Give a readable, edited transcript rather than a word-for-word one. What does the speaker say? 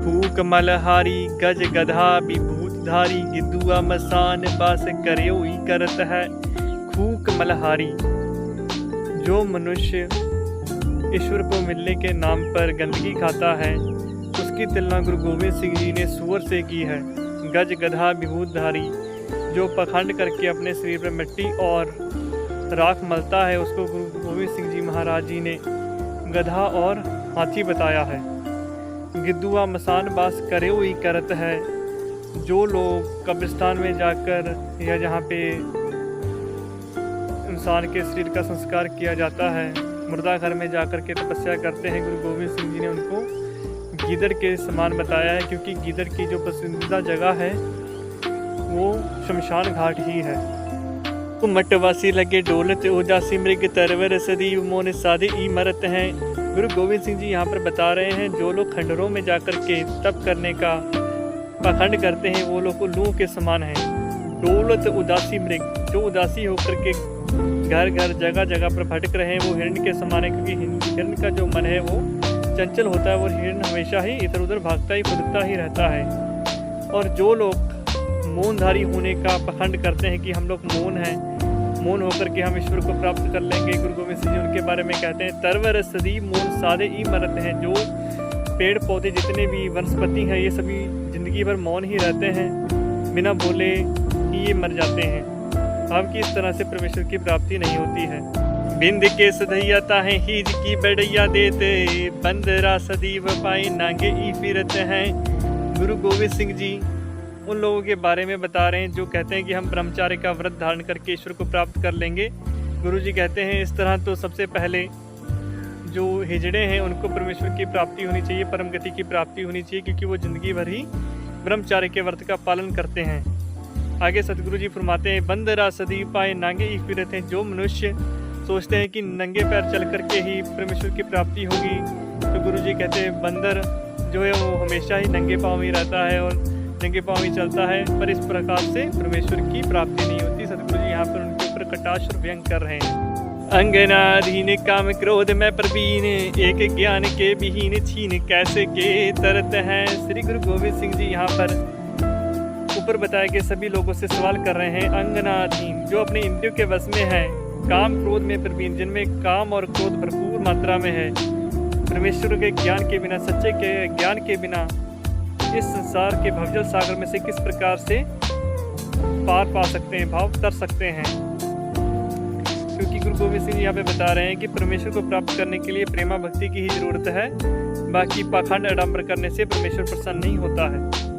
फूक मलहारी गज गधा विभूतधारी गिद्दुआ मसान बास करयोई करत है। फूक मलहारी, जो मनुष्य ईश्वर को मिलने के नाम पर गंदगी खाता है उसकी तुलना गुरु गोविंद सिंह जी ने सूअर से की है। गज गधा विभूतधारी, जो पखंड करके अपने शरीर पर मिट्टी और राख मलता है उसको गुरु गोविंद सिंह जी महाराज जी ने गधा और हाथी बताया है। गिद्दुआ मसान बास करयोई करत है, जो लोग कब्रिस्तान में जाकर या जहाँ पे इंसान के शरीर का संस्कार किया जाता है, मुर्दा घर में जाकर के तपस्या करते हैं, गुरु गोविंद सिंह जी ने उनको गीदड़ के समान बताया है, क्योंकि गीदड़ की जो पसंदीदा जगह है वो शमशान घाट ही है। मटवासी लगे डोलत उदासी मृग तरवर सदी मोन साधे ई मरत हैं। गुरु गोविंद सिंह जी यहाँ पर बता रहे हैं जो लोग खंडरों में जाकर के तप करने का पाखंड करते हैं वो लोग लू के समान हैं। डोलत उदासी मृग, जो उदासी होकर के घर घर जगह जगह पर भटक रहे हैं वो हिरण के समान है, क्योंकि हिरण का जो मन है वो चंचल होता है और हिरण हमेशा ही इधर उधर भागता ही फुदकता ही रहता है। और जो लोग मौनधारी होने का पाखंड करते हैं कि हम लोग मौन हैं, मौन होकर के हम ईश्वर को प्राप्त कर लेंगे, गुरु गोविंद सिंह जी उनके बारे में कहते हैं तरवर सदी मौन साधे ई मरत हैं। जो पेड़ पौधे जितने भी वनस्पति हैं ये सभी जिंदगी भर मौन ही रहते हैं, बिना बोले ही ये मर जाते हैं। भाव की इस तरह से परमेश्वर की प्राप्ति नहीं होती है। बिंद के सदैया ताहे हीज की बड़ैया देते बंदरा सदीव पाए नांगे ई फिरत हैं। गुरु गोविंद सिंह जी उन लोगों के बारे में बता रहे हैं जो कहते हैं कि हम ब्रह्मचार्य का व्रत धारण करके ईश्वर को प्राप्त कर लेंगे। गुरु जी कहते हैं इस तरह तो सबसे पहले जो हिजड़े हैं उनको परमेश्वर की प्राप्ति होनी चाहिए, परम गति की प्राप्ति होनी चाहिए, क्योंकि वो जिंदगी भर ही ब्रह्मचार्य के व्रत का पालन करते हैं। आगे सतगुरु जी फरमाते हैं बंदरा सदी पाए नांगे ई फिरत हैं। जो मनुष्य सोचते हैं कि नंगे पैर चल करके ही परमेश्वर की प्राप्ति होगी, तो गुरु जी कहते हैं बंदर जो है वो हमेशा ही नंगे पाँव ही रहता है और नंगे पाँव ही चलता है, पर इस प्रकार से परमेश्वर की प्राप्ति नहीं होती। सतगुरु जी यहाँ पर उनके ऊपर कटाक्ष और व्यंग कर रहे हैं। अंगनाधीन काम क्रोध में प्रवीण एक ज्ञान के विहीन छीन कैसे के तरत हैं। श्री गुरु गोविंद सिंह जी यहाँ पर ऊपर बताए गए सभी लोगों से सवाल कर रहे हैं। अंगनाधीन, जो अपने इंद्रियों के वश में है, काम क्रोध में प्रवीण, जिनमें काम और क्रोध भरपूर मात्रा में है, परमेश्वर के ज्ञान के बिना, सच्चे के ज्ञान के बिना इस संसार के भवजल सागर में से किस प्रकार से पार पा सकते हैं, भाव कर सकते हैं। क्योंकि गुरु गोविंद सिंह यहाँ पे बता रहे हैं कि परमेश्वर को प्राप्त करने के लिए प्रेमा भक्ति की ही जरूरत है, बाकी पाखंड आडंबर करने से परमेश्वर प्रसन्न नहीं होता है।